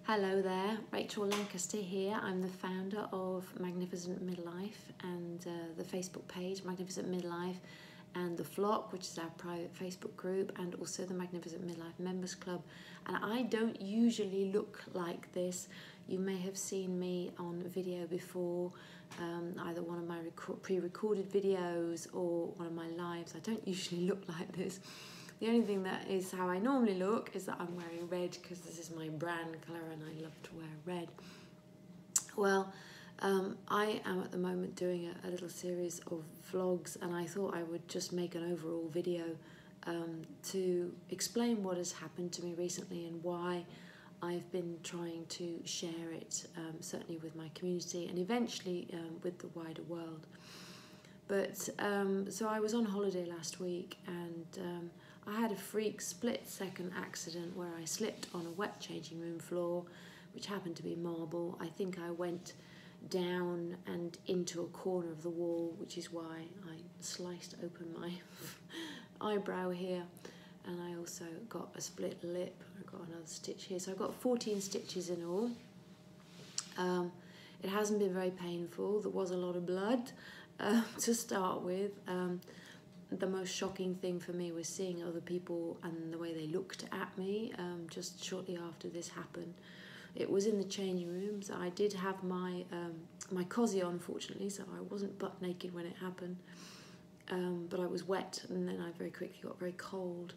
Hello there, Rachel Lancaster here. I'm the founder of Magnificent Midlife and the Facebook page Magnificent Midlife, and the Flock, which is our private Facebook group, and also the Magnificent Midlife Members Club. And I don't usually look like this. You may have seen me on video before, either one of my pre-recorded videos or one of my lives. I don't usually look like this. The only thing that is how I normally look is that I'm wearing red because this is my brand colour and I love to wear red. Well, I am at the moment doing a little series of vlogs, and I thought I would just make an overall video to explain what has happened to me recently and why I've been trying to share it, certainly with my community and eventually with the wider world. But so I was on holiday last week, and I had a freak split-second accident where I slipped on a wet changing room floor, which happened to be marble. I think I went down and into a corner of the wall, which is why I sliced open my eyebrow here, and I also got a split lip. I got another stitch here, so I've got 14 stitches in all. It hasn't been very painful. There was a lot of blood to start with. The most shocking thing for me was seeing other people and the way they looked at me just shortly after this happened. It was in the changing rooms. I did have my my cozy on, fortunately, so I wasn't butt naked when it happened. But I was wet, and then I very quickly got very cold.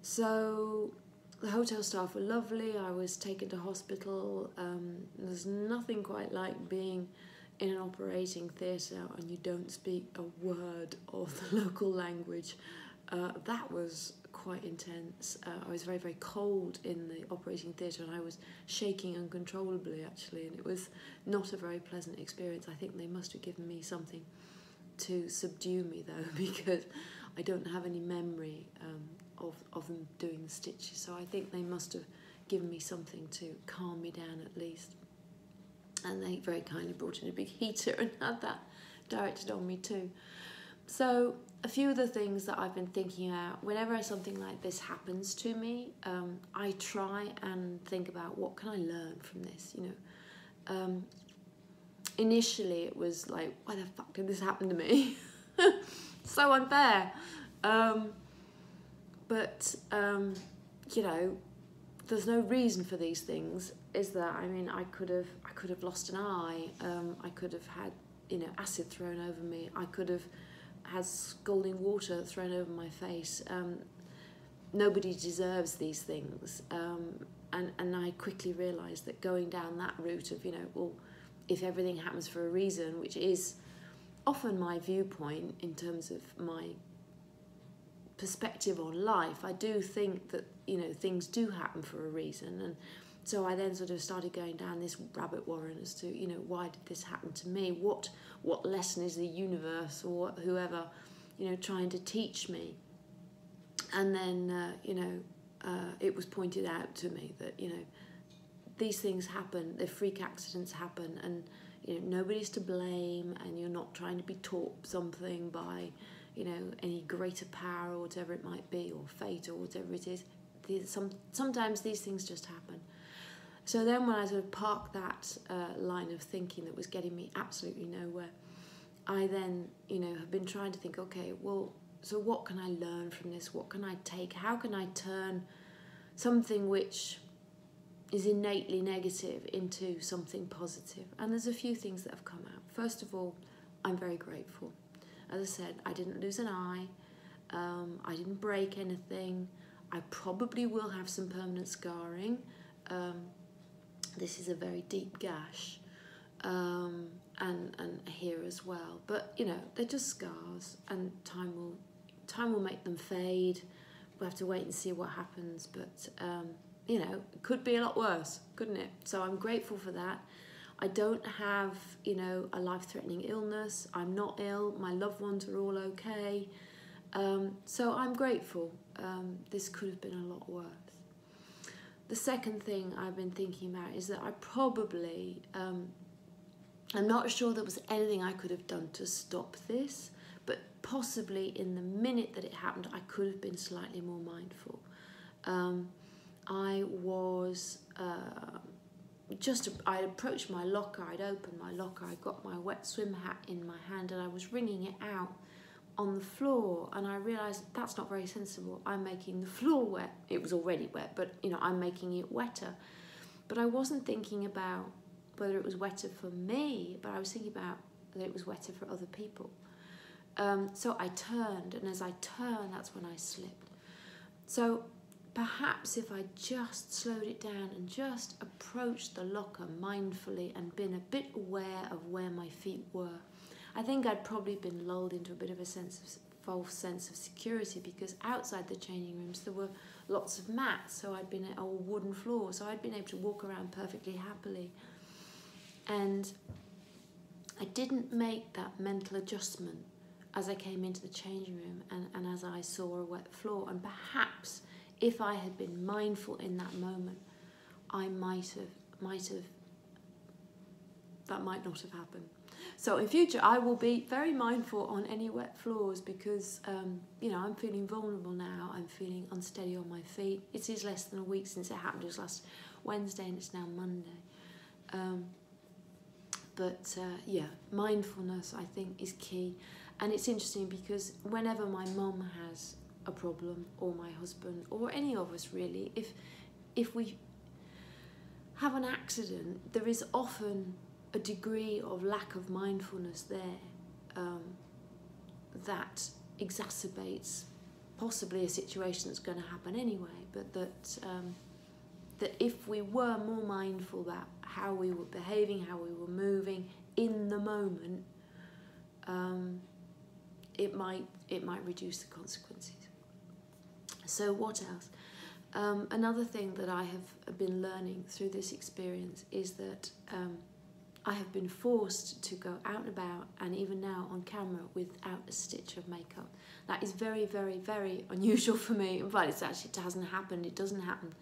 So the hotel staff were lovely. I was taken to hospital. There's nothing quite like being in an operating theatre and you don't speak a word of the local language. That was quite intense. I was very, very cold in the operating theatre, and I was shaking uncontrollably, actually, and it was not a very pleasant experience. I think they must have given me something to subdue me, though, because I don't have any memory of them doing the stitches, so I think they must have given me something to calm me down at least. And they very kindly brought in a big heater and had that directed on me too. So a few of the things that I've been thinking about, whenever something like this happens to me, I try and think about what can I learn from this, you know. Initially it was like, why the fuck did this happen to me? So unfair. You know, there's no reason for these things, is there? I mean, I could have lost an eye. I could have had, you know, acid thrown over me. I could have had scalding water thrown over my face. Nobody deserves these things. And I quickly realised that going down that route of, you know, well, if everything happens for a reason, which is often my viewpoint in terms of my perspective on life, I do think that, you know, things do happen for a reason. And so I then sort of started going down this rabbit warren as to, you know, why did this happen to me? What lesson is the universe or whoever, you know, trying to teach me? And then, you know, it was pointed out to me that, you know, these things happen, the freak accidents happen, and, you know, nobody's to blame, and you're not trying to be taught something by, you know, any greater power or whatever it might be, or fate or whatever it is. Sometimes these things just happen. So then when I sort of parked that line of thinking that was getting me absolutely nowhere, I then, you know, have been trying to think, okay, well, so what can I learn from this? What can I take? How can I turn something which is innately negative into something positive? And there's a few things that have come out. First of all, I'm very grateful. As I said, I didn't lose an eye. I didn't break anything. I probably will have some permanent scarring. This is a very deep gash, and here as well. But, you know, they're just scars, and time will make them fade. We'll have to wait and see what happens. But you know, it could be a lot worse, couldn't it? So I'm grateful for that. I don't have, you know, a life-threatening illness. I'm not ill. My loved ones are all okay. So I'm grateful. This could have been a lot worse. The second thing I've been thinking about is that I probably, I'm not sure there was anything I could have done to stop this, but possibly in the minute that it happened, I could have been slightly more mindful. I was I approached my locker, I'd opened my locker, I got my wet swim hat in my hand and I was wringing it out on the floor, and I realised that's not very sensible. I'm making the floor wet. It was already wet, but you know, I'm making it wetter. But I wasn't thinking about whether it was wetter for me, but I was thinking about that it was wetter for other people. So I turned, and as I turned, that's when I slipped. So perhaps if I just slowed it down and just approached the locker mindfully and been a bit aware of where my feet were, I think I'd probably been lulled into a bit of a false sense of security, because outside the changing rooms there were lots of mats, so I'd been at a wooden floor, so I'd been able to walk around perfectly happily. And I didn't make that mental adjustment as I came into the changing room and as I saw a wet floor. And perhaps if I had been mindful in that moment, I might have, that might not have happened. So in future, I will be very mindful on any wet floors, because, you know, I'm feeling vulnerable now. I'm feeling unsteady on my feet. It is less than a week since it happened. It was last Wednesday and it's now Monday. Yeah, mindfulness, I think, is key. And it's interesting because whenever my mum has a problem, or my husband, or any of us really, if we have an accident, there is often a degree of lack of mindfulness there that exacerbates possibly a situation that's going to happen anyway, but that if we were more mindful about how we were behaving, how we were moving in the moment, it might reduce the consequences. So what else? Another thing that I have been learning through this experience is that I have been forced to go out and about, and even now on camera, without a stitch of makeup. That is very, very, very unusual for me. In fact, it hasn't happened. It doesn't happen.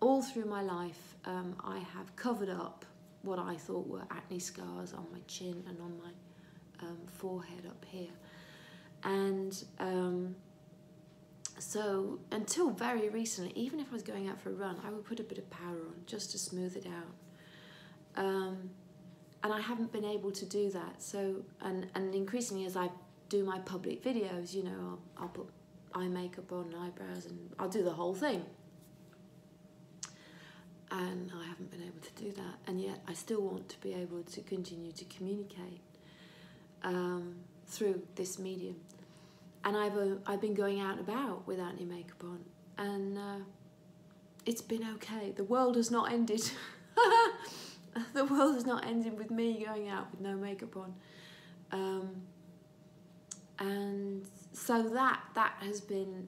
All through my life, I have covered up what I thought were acne scars on my chin and on my forehead up here. And so until very recently, even if I was going out for a run, I would put a bit of powder on just to smooth it out. And I haven't been able to do that. So, and increasingly as I do my public videos, you know, I'll put eye makeup on and eyebrows, and I'll do the whole thing. And I haven't been able to do that. And yet I still want to be able to continue to communicate through this medium. And I've been going out and about without any makeup on, and it's been okay. The world has not ended. The world has not ended with me going out with no makeup on. And so that has been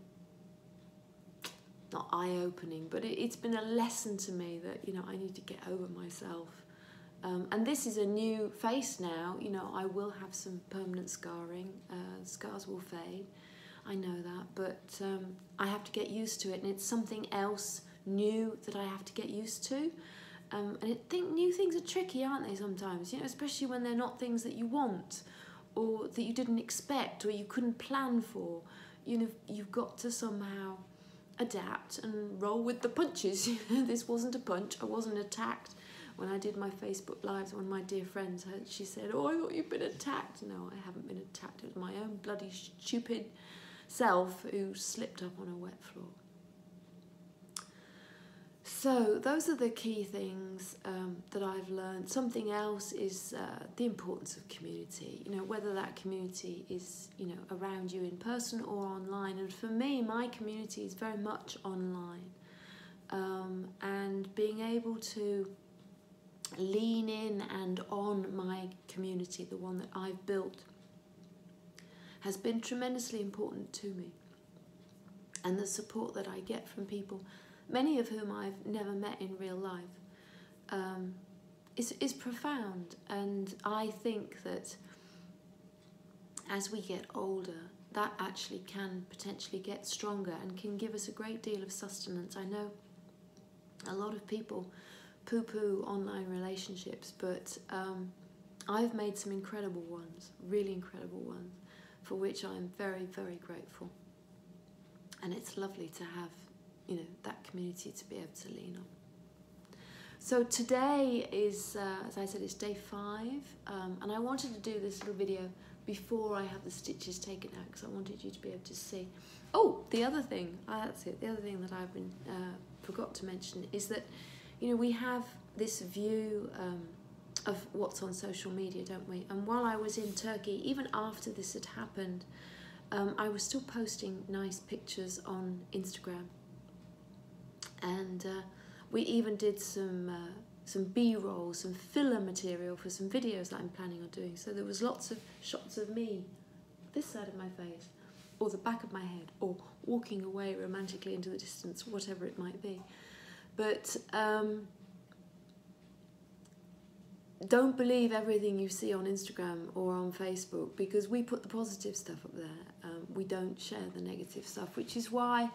not eye-opening, but it's been a lesson to me that, you know, I need to get over myself. And this is a new face now. You know, I will have some permanent scarring. Scars will fade. I know that, but I have to get used to it, and it's something else new that I have to get used to. And I think new things are tricky, aren't they, sometimes? You know, especially when they're not things that you want, or that you didn't expect, or you couldn't plan for. You know, you've got to somehow adapt and roll with the punches. This wasn't a punch. I wasn't attacked. When I did my Facebook Lives, one of my dear friends, she said, "Oh, I thought you'd been attacked." No, I haven't been attacked. It was my own bloody stupid self who slipped up on a wet floor. So those are the key things that I've learned. Something else is the importance of community. You know, whether that community is, you know, around you in person or online. And for me, my community is very much online. And being able to lean in and on my community, the one that I've built, has been tremendously important to me. And the support that I get from people, many of whom I've never met in real life, is profound. And I think that as we get older, that actually can potentially get stronger and can give us a great deal of sustenance. I know a lot of people poo-poo online relationships, but I've made some incredible ones, really incredible ones, for which I'm very, very grateful. And it's lovely to have you know, that community to be able to lean on. So today is, as I said, it's day 5, and I wanted to do this little video before I have the stitches taken out, because I wanted you to be able to see. Oh, the other thing, that's it, the other thing that I've been forgot to mention is that, you know, we have this view of what's on social media, don't we? And while I was in Turkey, even after this had happened, I was still posting nice pictures on Instagram, and we even did some B-roll, some filler material for some videos that I'm planning on doing. So there was lots of shots of me, this side of my face, or the back of my head, or walking away romantically into the distance, whatever it might be. But don't believe everything you see on Instagram or on Facebook, because we put the positive stuff up there. We don't share the negative stuff, which is why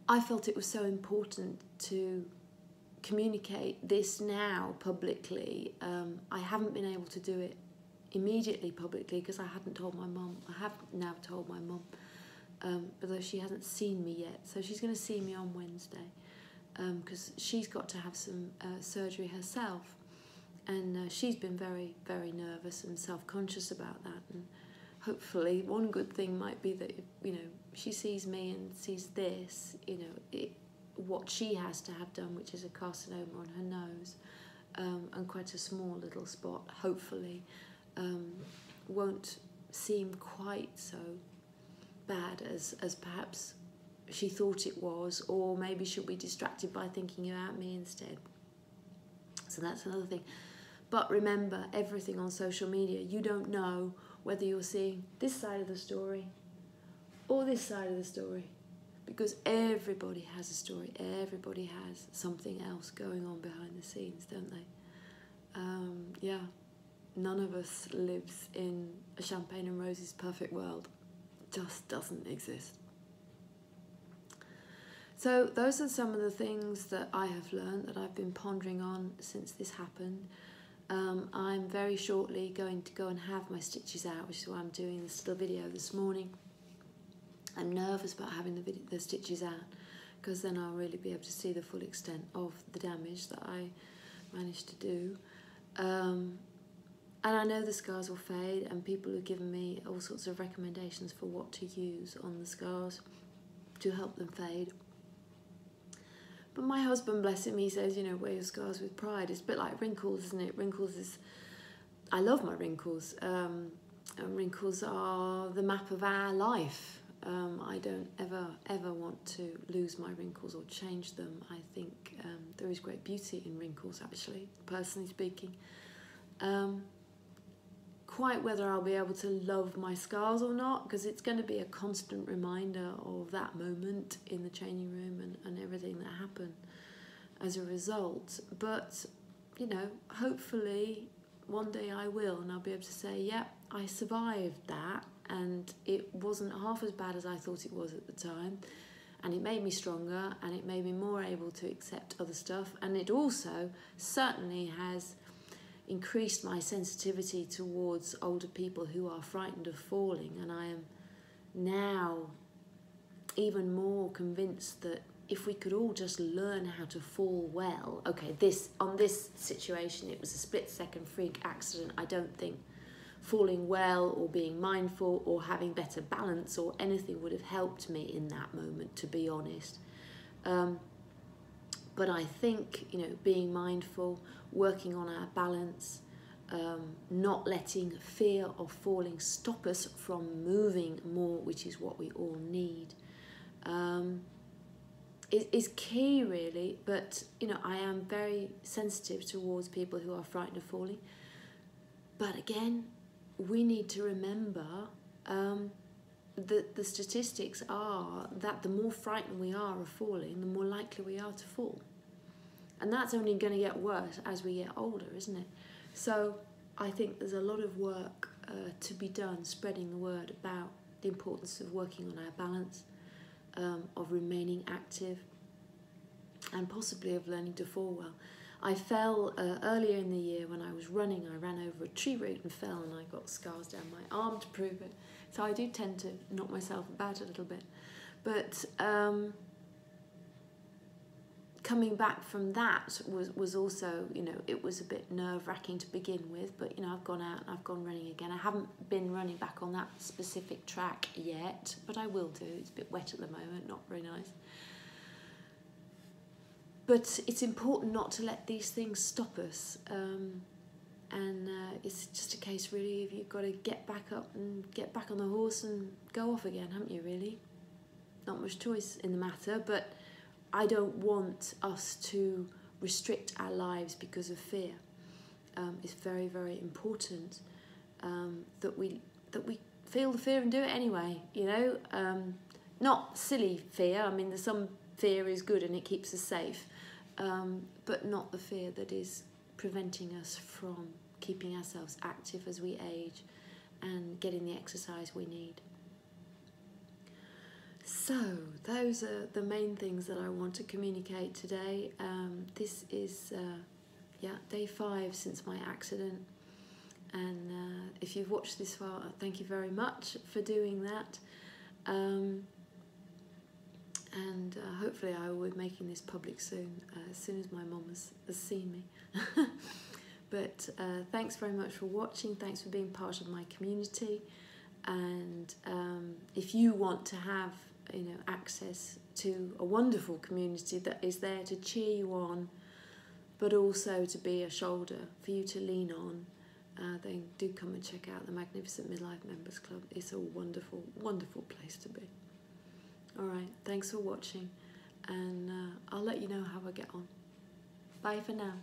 I felt it was so important to communicate this now publicly. I haven't been able to do it immediately publicly because I hadn't told my mum. I have now told my mum, although she hasn't seen me yet. So she's going to see me on Wednesday, because she's got to have some surgery herself. And she's been very, very nervous and self-conscious about that. And hopefully one good thing might be that, you know, she sees me and sees this, you know, what she has to have done, which is a carcinoma on her nose, and quite a small little spot, hopefully, won't seem quite so bad as perhaps she thought it was, or maybe she'll be distracted by thinking about me instead. So that's another thing. But remember, everything on social media, you don't know whether you're seeing this side of the story or this side of the story, because everybody has a story, everybody has something else going on behind the scenes, don't they? Yeah, none of us lives in a champagne and roses perfect world. It just doesn't exist. So those are some of the things that I have learned, that I've been pondering on since this happened. I'm very shortly going to go and have my stitches out, which is why I'm doing this little video this morning. I'm nervous about having the stitches out, because then I'll really be able to see the full extent of the damage that I managed to do. And I know the scars will fade, and people have given me all sorts of recommendations for what to use on the scars to help them fade. But my husband, bless him, he says, you know, wear your scars with pride. It's a bit like wrinkles, isn't it? Wrinkles is... I love my wrinkles. And wrinkles are the map of our life. I don't ever want to lose my wrinkles or change them. I think there is great beauty in wrinkles, actually, personally speaking. Quite whether I'll be able to love my scars or not, because it's going to be a constant reminder of that moment in the changing room and everything that happened as a result. But, you know, hopefully one day I will, and I'll be able to say, yeah, I survived that, and it wasn't half as bad as I thought it was at the time, and it made me stronger, and it made me more able to accept other stuff, and it also certainly has increased my sensitivity towards older people who are frightened of falling. And I am now even more convinced that if we could all just learn how to fall well, okay, on this situation it was a split-second freak accident. I don't think falling well or being mindful or having better balance or anything would have helped me in that moment, to be honest. But I think, you know, being mindful, working on our balance, not letting fear of falling stop us from moving more, which is what we all need, is key, really. But, you know, I am very sensitive towards people who are frightened of falling. But again, we need to remember that the statistics are that the more frightened we are of falling, the more likely we are to fall. And that's only going to get worse as we get older, isn't it? So I think there's a lot of work to be done, spreading the word about the importance of working on our balance, of remaining active, and possibly of learning to fall well. I fell earlier in the year when I was running. I ran over a tree root and fell, and I got scars down my arm to prove it. So I do tend to knock myself about a little bit. But coming back from that was also, you know, it was a bit nerve-wracking to begin with, but, you know, I've gone out and I've gone running again. I haven't been running back on that specific track yet, but I will do. It's a bit wet at the moment, not very nice. But it's important not to let these things stop us. And it's just a case, really, of you've got to get back up and get back on the horse and go off again, haven't you, really? Not much choice in the matter, but I don't want us to restrict our lives because of fear. It's very, very important that we feel the fear and do it anyway, you know. Not silly fear. I mean, there's some fear is good and it keeps us safe, but not the fear that is preventing us from keeping ourselves active as we age and getting the exercise we need. So those are the main things that I want to communicate today. This is day 5 since my accident, and if you've watched this far, thank you very much for doing that. And hopefully I will be making this public soon, as soon as my mum has seen me. But thanks very much for watching. Thanks for being part of my community. And if you want to have, you know, access to a wonderful community that is there to cheer you on, but also to be a shoulder for you to lean on, then do come and check out the Magnificent Midlife Members Club. It's a wonderful, wonderful place to be. All right, thanks for watching, and I'll let you know how I get on. Bye for now.